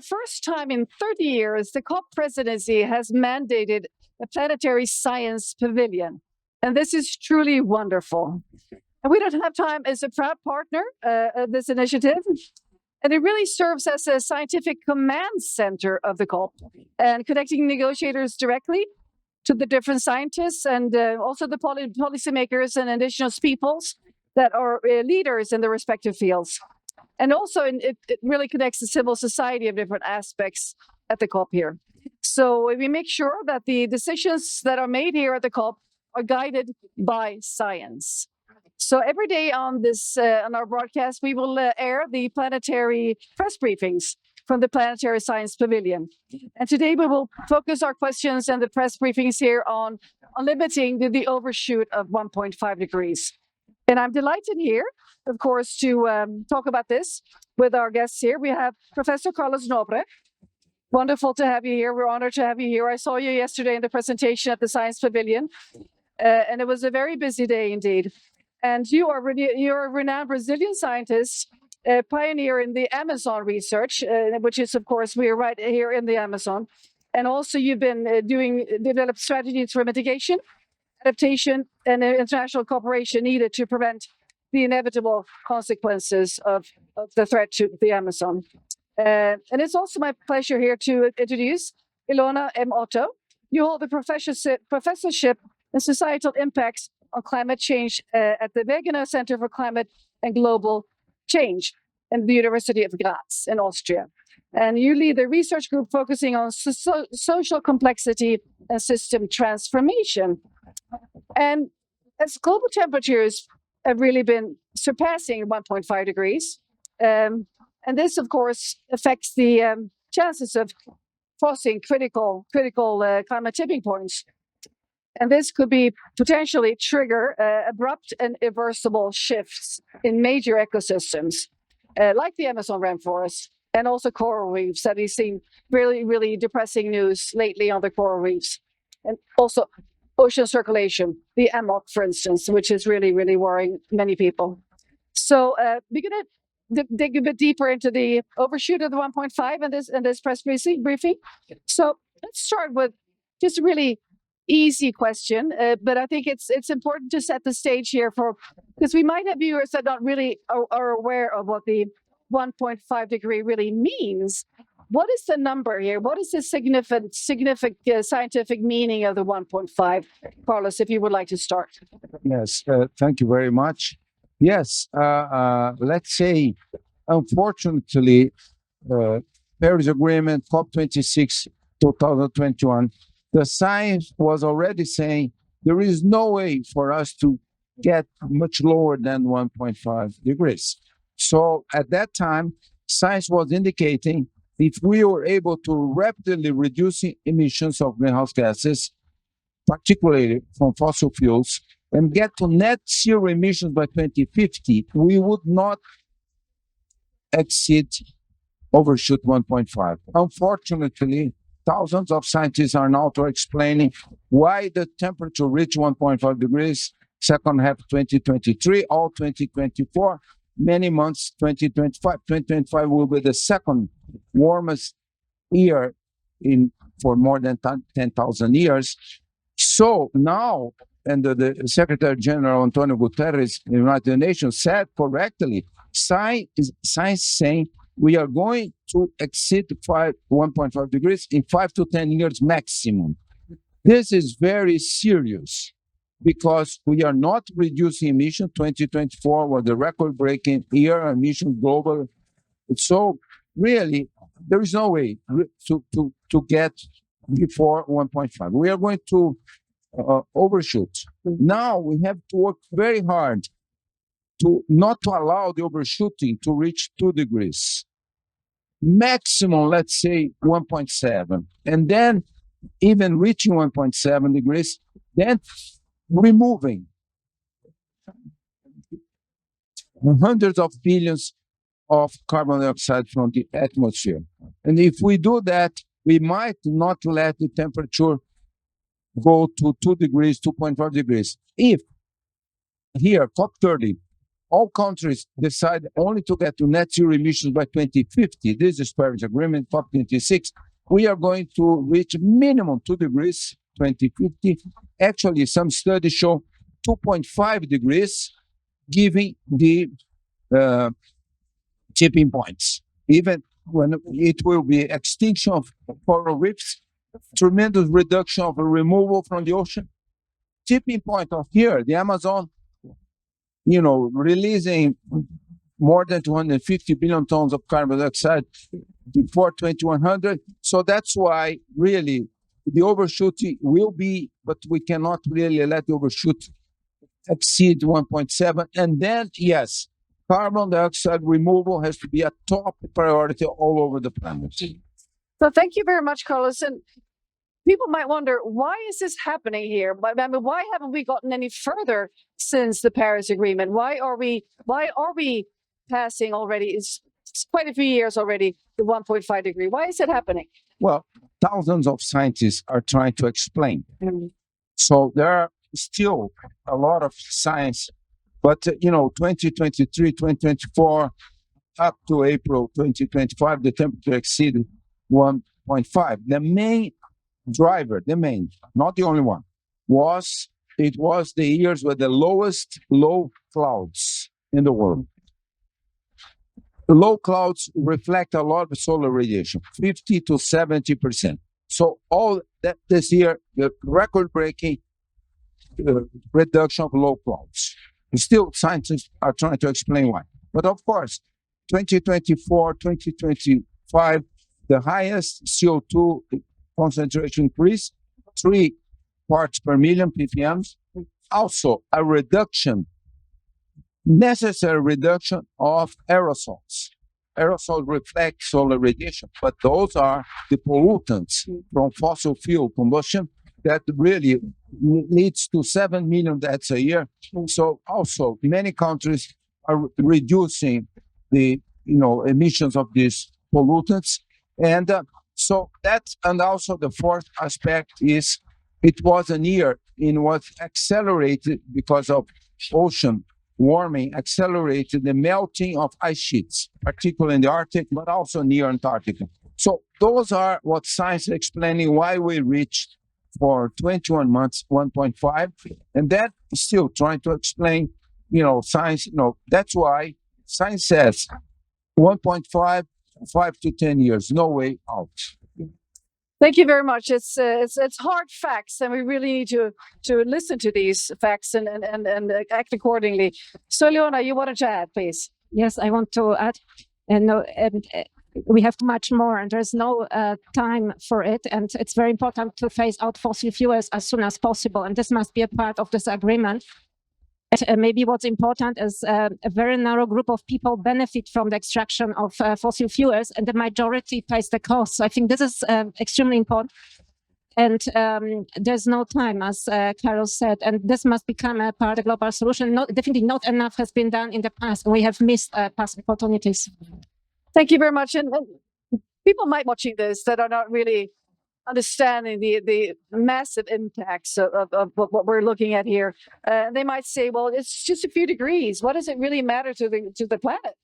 the first time in 30 years, the COP presidency has mandated a Planetary Science Pavilion. And this is truly wonderful. And we don't have time as a proud partner of this initiative. And it really serves as a scientific command center of the COP and connecting negotiators directly to the different scientists and also the policymakers and indigenous peoples that are leaders in the respective fields. And also it really connects the civil society of different aspects at the COP here. So we make sure that the decisions that are made here at the COP are guided by science. So every day on this on our broadcast, we will air the planetary press briefings from the Planetary Science Pavilion. And today we will focus our questions and the press briefings here on limiting the overshoot of 1.5 degrees. And I'm delighted here, of course, to talk about this with our guests here. We have Professor Carlos Nobre. Wonderful to have you here. We're honored to have you here. I saw you yesterday in the presentation at the Science Pavilion, and it was a very busy day indeed. And you're a renowned Brazilian scientist, a pioneer in the Amazon research, which is, of course, we are right here in the Amazon. And also you've been developed strategies for mitigation, adaptation, and international cooperation needed to prevent the inevitable consequences of the threat to the Amazon. And it's also my pleasure here to introduce Ilona M. Otto. You hold the professorship in societal impacts on climate change at the Wegener Center for Climate and Global Change in the University of Graz in Austria. And you lead the research group focusing on social complexity and system transformation. And as global temperatures have really been surpassing 1.5 degrees, and this, of course, affects the chances of crossing critical climate tipping points. And this could be potentially trigger abrupt and irreversible shifts in major ecosystems, like the Amazon rainforest and also coral reefs that we've seen really, really depressing news lately on the coral reefs. And also ocean circulation, the AMOC, for instance, which is really, really worrying many people. So we're going to dig a bit deeper into the overshoot of the 1.5 in this press briefing. So let's start with just a really easy question, but I think it's important to set the stage here because we might have viewers that not really are aware of what the 1.5 degree really means. What is the number here? What is the significant scientific meaning of the 1.5? Carlos, if you would like to start. Yes, thank you very much. Yes, let's say, unfortunately, Paris Agreement, COP26, 2021, the science was already saying there is no way for us to get much lower than 1.5 degrees. So at that time, science was indicating if we were able to rapidly reduce emissions of greenhouse gases, particularly from fossil fuels, and get to net zero emissions by 2050, we would not overshoot 1.5. Unfortunately, thousands of scientists are now explaining why the temperature reached 1.5 degrees, second half 2023, all 2024, many months 2025. 2025 will be the second warmest year for more than 10,000 years. So now, and the Secretary General Antonio Guterres in the United Nations said correctly, science saying we are going to exceed 1.5 degrees in 5 to 10 years maximum. This is very serious because we are not reducing emissions. 2024 was the record-breaking year, emissions global. So really, there is no way to get before 1.5. We are going to overshoot. Now we have to work very hard not to allow the overshooting to reach 2 degrees. Maximum, let's say 1.7. And then even reaching 1.7 degrees, then removing hundreds of billions of carbon dioxide from the atmosphere. And if we do that, we might not let the temperature go to 2 degrees, 2.5 degrees. If here, COP30, all countries decide only to get to net zero emissions by 2050. This is Paris Agreement, COP26. We are going to reach minimum 2 degrees 2050. Actually, some studies show 2.5 degrees, giving the tipping points. Even when it will be extinction of coral reefs, tremendous reduction of removal from the ocean. Tipping point of here, the Amazon, releasing more than 250 billion tons of carbon dioxide before 2100. So that's why really the overshoot will be, but we cannot really let the overshoot exceed 1.7. And then, yes, carbon dioxide removal has to be a top priority all over the planet. So thank you very much, Carlos. And people might wonder, why is this happening here? I mean, why haven't we gotten any further since the Paris Agreement? Why are we passing already? It's quite a few years already, the 1.5 degree. Why is it happening? Well, thousands of scientists are trying to explain. So there are still a lot of science, but 2023, 2024, up to April 2025, the temperature exceeded 1.5. The main driver, not the only one, was the years with the lowest low clouds in the world. The low clouds reflect a lot of solar radiation, 50 to 70%. So all that this year, the record-breaking reduction of low clouds. Still, scientists are trying to explain why. But of course, 2024, 2025, the highest CO2 concentration increase, 3 parts per million ppms. Also, a necessary reduction of aerosols. Aerosols reflect solar radiation, but those are the pollutants from fossil fuel combustion that really leads to 7 million deaths a year. So also, many countries are reducing the emissions of these pollutants. And and also the fourth aspect is it was a year in what accelerated because of ocean warming, accelerated the melting of ice sheets, particularly in the Arctic, but also near Antarctica. So those are what science is explaining why we reached for 21 months 1.5, and then still trying to explain, science. That's why science says 1.5, 5 to 10 years, no way out. Thank you very much. It's hard facts, and we really need to listen to these facts and act accordingly. So, Ilona, you wanted to add, please? Yes, I want to add. And we have much more, and there's no time for it. And it's very important to phase out fossil fuels as soon as possible. And this must be a part of this agreement. Maybe what's important is a very narrow group of people benefit from the extraction of fossil fuels, and the majority pays the cost. So I think this is extremely important. And there's no time, as Carlos said, and this must become a part of the global solution. Definitely not enough has been done in the past, and we have missed past opportunities. Thank you very much. And people might be watching this that are not really understanding the massive impacts of what we're looking at here. They might say, well, it's just a few degrees. What does it really matter to the planet?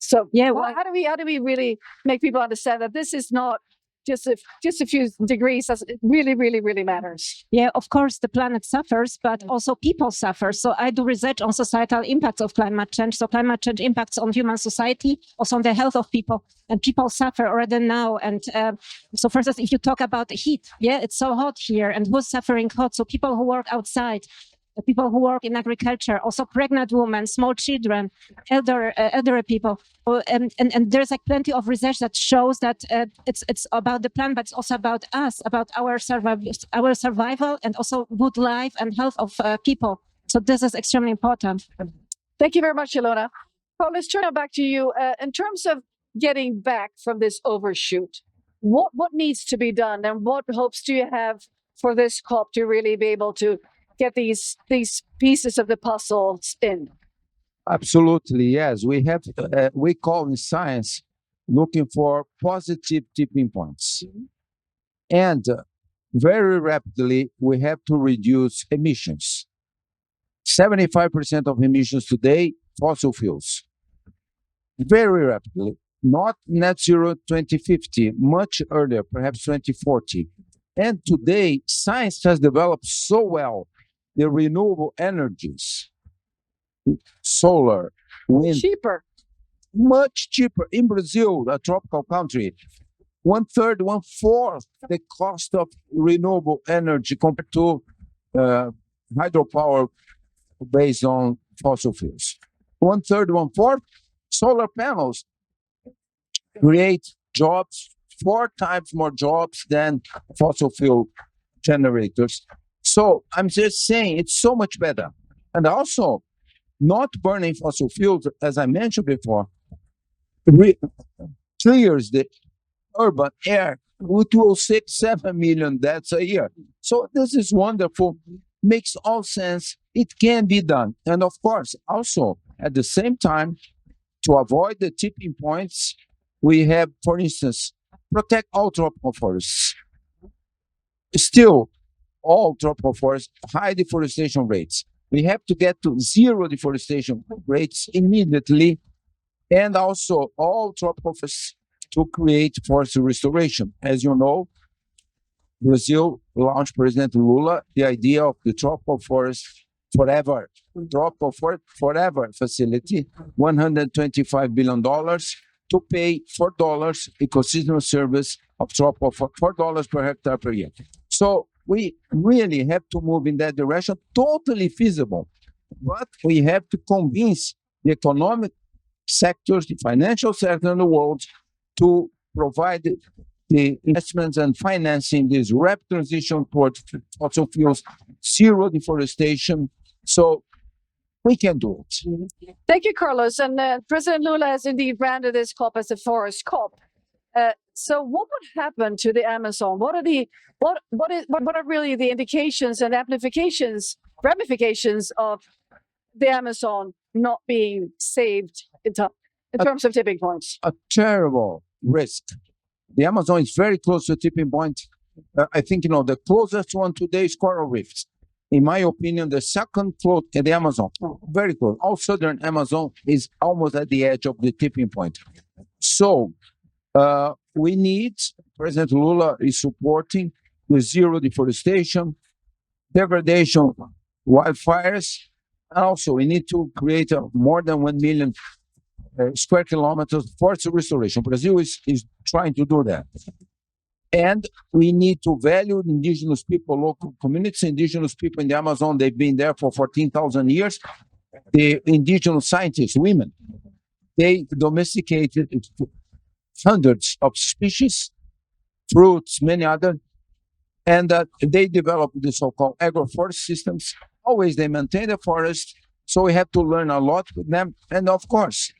So how do we really make people understand that this is not just a few degrees? It really, really, really matters. Yeah, of course, the planet suffers, but also people suffer. So I do research on societal impacts of climate change. So climate change impacts on human society, also on the health of people. And people suffer already now. And so for instance, if you talk about the heat, it's so hot here. And who's suffering hot? So people who work outside, the people who work in agriculture, also pregnant women, small children, elderly people. And there's like plenty of research that shows that it's about the planet, but it's also about us, about our survival, and also good life and health of people. So this is extremely important. Thank you very much, Ilona. Well, let's turn it back to you. In terms of getting back from this overshoot, what needs to be done, and what hopes do you have for this COP to really be able to get these pieces of the puzzle in? Absolutely, yes. We have we call in science looking for positive tipping points, and very rapidly we have to reduce emissions. 75% of emissions today fossil fuels very rapidly. Not net zero 2050, much earlier, perhaps 2040. And today, science has developed so well the renewable energies, solar, wind, Cheaper. much cheaper. In Brazil, a tropical country, 1/3, 1/4 the cost of renewable energy compared to hydropower based on fossil fuels. 1/3, 1/4 solar panels create jobs, 4 times more jobs than fossil fuel generators. So I'm just saying it's so much better. And also, not burning fossil fuels, as I mentioned before, clears the urban air, which will save 7 million deaths a year. So this is wonderful, makes all sense. It can be done. And of course, also at the same time, to avoid the tipping points, we have, for instance, protect all tropical forests. Still, all tropical forests, high deforestation rates. We have to get to zero deforestation rates immediately, and also all tropical forests to create forest restoration. As you know, Brazil launched President Lula the idea of the tropical forest forever, tropical forest forever facility, $125 billion to pay $4 ecosystem service of tropical $4 per hectare per year. So we really have to move in that direction, totally feasible. But we have to convince the economic sectors, the financial sector in the world to provide the investments and financing this rapid transition towards fossil fuels, zero deforestation. So we can do it. Thank you, Carlos. And President Lula has indeed branded this COP as a forest COP. So what would happen to the Amazon? What are really the indications and ramifications of the Amazon not being saved in terms of tipping points? A terrible risk. The Amazon is very close to a tipping point. I think, the closest one today is coral reefs. In my opinion, the second close in the Amazon, very close. All southern Amazon is almost at the edge of the tipping point. So we need, President Lula is supporting the zero deforestation, degradation, wildfires, and also we need to create more than 1 million square kilometers forest restoration. Brazil is trying to do that. And we need to value indigenous people, local communities, indigenous people in the Amazon. They've been there for 14,000 years. The indigenous scientists, women, they domesticated hundreds of species, fruits, many other, and they developed the so-called agroforest systems. Always they maintain the forest, so we have to learn a lot with them. And of course,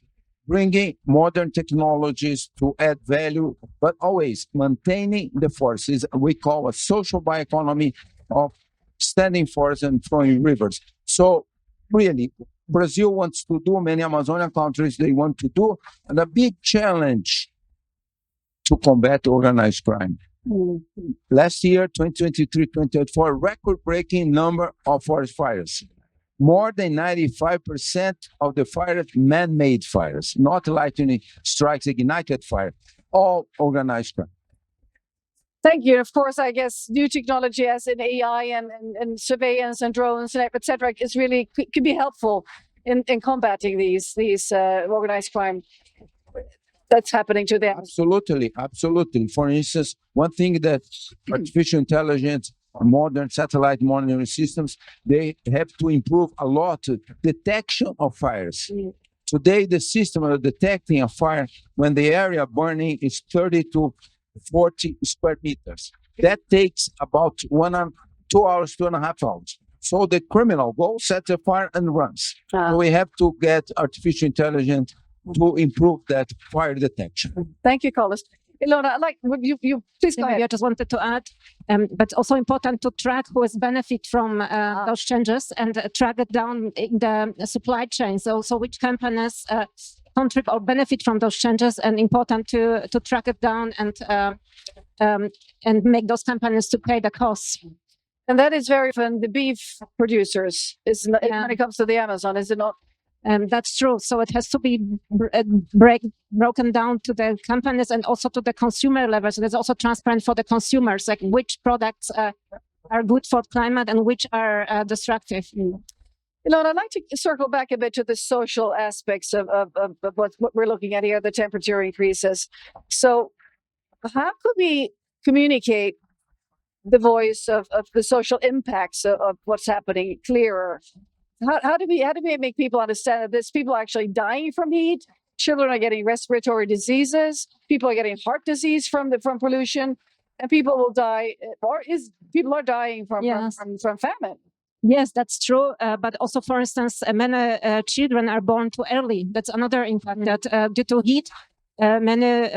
bringing modern technologies to add value, but always maintaining the forests. We call a social bioeconomy of standing forests and flowing rivers. So really, Brazil wants to do, many Amazonian countries, they want to do, and a big challenge to combat organized crime. Last year, 2023-2024, record-breaking number of forest fires. More than 95% of the fires, man-made fires, not lightning strikes, ignited fire, all organized crime. Thank you. Of course, I guess new technology as in AI and surveillance and drones, et cetera, is really could be helpful in combating these organized crime that's happening to them. Absolutely. For instance, one thing that artificial intelligence, modern satellite monitoring systems, they have to improve a lot detection of fires. Today, the system of detecting a fire when the area burning is 30 to 40 square meters. That takes about 2 hours, 2.5 hours. So the criminal goes, sets a fire and runs. So we have to get artificial intelligence to improve that fire detection. Thank you, Carlos. Ilona, you please go ahead. I just wanted to add, but also important to track who has benefit from those changes and track it down in the supply chain. So which companies contribute or benefit from those changes, and important to track it down and make those companies to pay the costs. And that is very often the beef producers when it comes to the Amazon, is it not? That's true. So it has to be broken down to the companies and also to the consumer level. So there's also transparent for the consumers, like which products are good for climate and which are destructive. Ilona, I'd like to circle back a bit to the social aspects of what we're looking at here, the temperature increases. So how could we communicate the voice of the social impacts of what's happening clearer? How do we make people understand that there's people actually dying from heat? Children are getting respiratory diseases. People are getting heart disease from pollution, and people will die, people are dying from famine. Yes, that's true. But also, for instance, many children are born too early. That's another impact that due to heat, many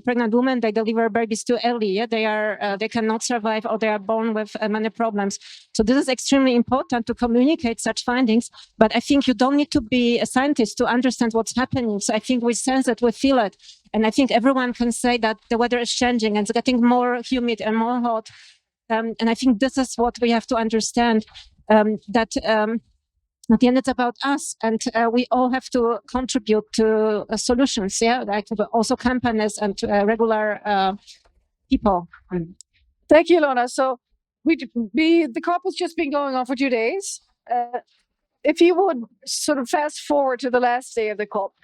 pregnant women, they deliver babies too early. Yeah? They cannot survive, or they are born with many problems. So this is extremely important to communicate such findings. But I think you don't need to be a scientist to understand what's happening. So I think we sense it, we feel it. And I think everyone can say that the weather is changing and it's getting more humid and more hot. And I think this is what we have to understand. That at the end it's about us, and we all have to contribute to solutions, like also companies and regular people. Thank you, Ilona. So the COP has just been going on for 2 days. If you would sort of fast forward to the last day of the COP,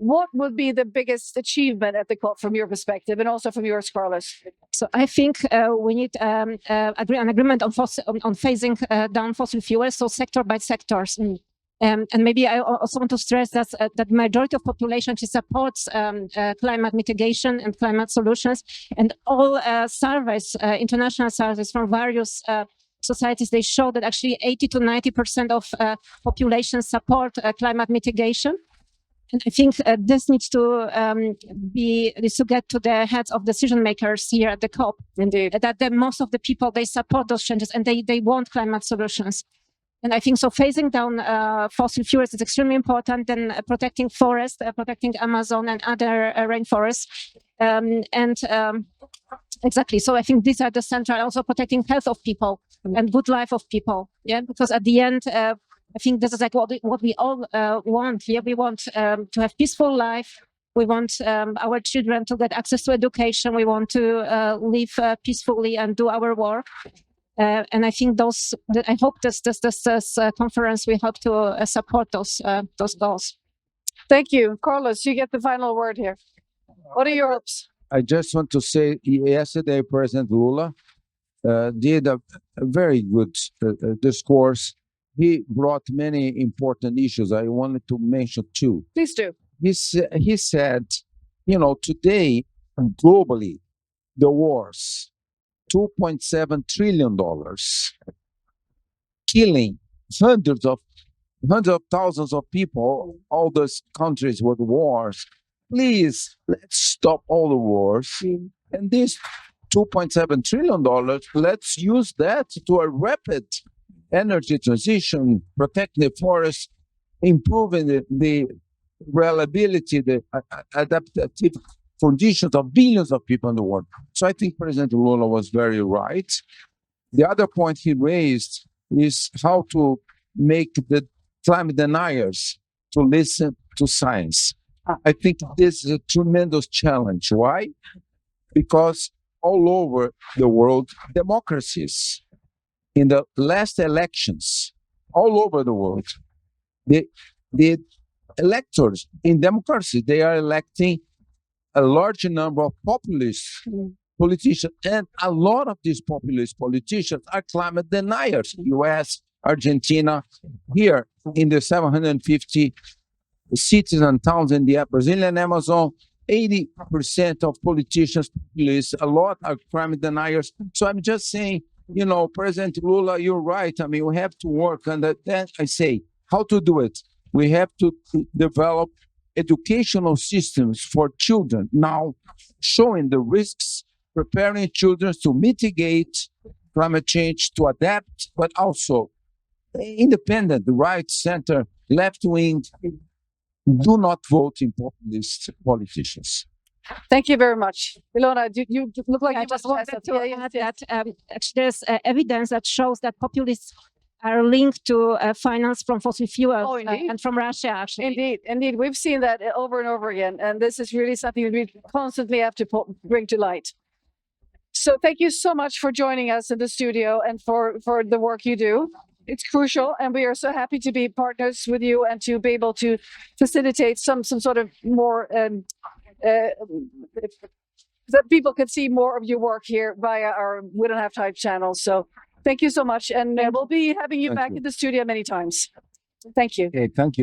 what would be the biggest achievement at the COP from your perspective, and also from yours, Carlos? So I think we need an agreement on phasing down fossil fuels, so sector by sectors. And maybe I also want to stress that the majority of population supports climate mitigation and climate solutions. And all surveys, international surveys from various societies, they show that actually 80 to 90% of population support climate mitigation. And I think this needs to get to the heads of decision makers here at the COP. Indeed. That most of the people, they support those changes and they want climate solutions. And I think so phasing down fossil fuels is extremely important. Then protecting forests, protecting Amazon and other rainforests. Exactly. So I think these are the central, also protecting health of people and good life of people. Yeah, because at the end, I think this is like what we all want. Yeah, we want to have peaceful life. We want our children to get access to education. We want to live peacefully and do our work. And I think I hope this conference will help to support those goals. Thank you, Carlos. You get the final word here. What are your hopes? I just want to say, yesterday President Lula did a very good discourse. He brought many important issues. I wanted to mention two. Please do. He said, today, globally, the wars, $2.7 trillion, killing hundreds of thousands of people, all those countries with wars. Please, let's stop all the wars. And this $2.7 trillion, let's use that to a rapid energy transition, protecting the forest, improving the reliability, the adaptive conditions of billions of people in the world. So I think President Lula was very right. The other point he raised is how to make the climate deniers to listen to science. I think this is a tremendous challenge. Why? Because all over the world, democracies, in the last elections, all over the world, the electors in democracy, they are electing a large number of populist politicians, and a lot of these populist politicians are climate deniers. US, Argentina, here in the 750 cities and towns in the Brazilian Amazon, 80% of politicians, populists, a lot are climate deniers. So I'm just saying, President Lula, you're right. I mean, we have to work on that. Then I say, how to do it? We have to develop educational systems for children now, showing the risks, preparing children to mitigate climate change, to adapt, but also independent, right, center, left wing. Do not vote in populist politicians. Thank you very much. Ilona, you look like I you just want wanted to add that actually there's evidence that shows that populists are linked to finance from fossil fuels Oh, indeed. and from Russia, actually. Indeed. We've seen that over and over again. And this is really something that we constantly have to bring to light. So thank you so much for joining us in the studio and for the work you do. It's crucial. And we are so happy to be partners with you and to be able to facilitate some sort of more, that people can see more of your work here via our We Don't Have Time channel. So thank you so much. And we'll be having you back in the studio many times. Thank you. Okay, thank you.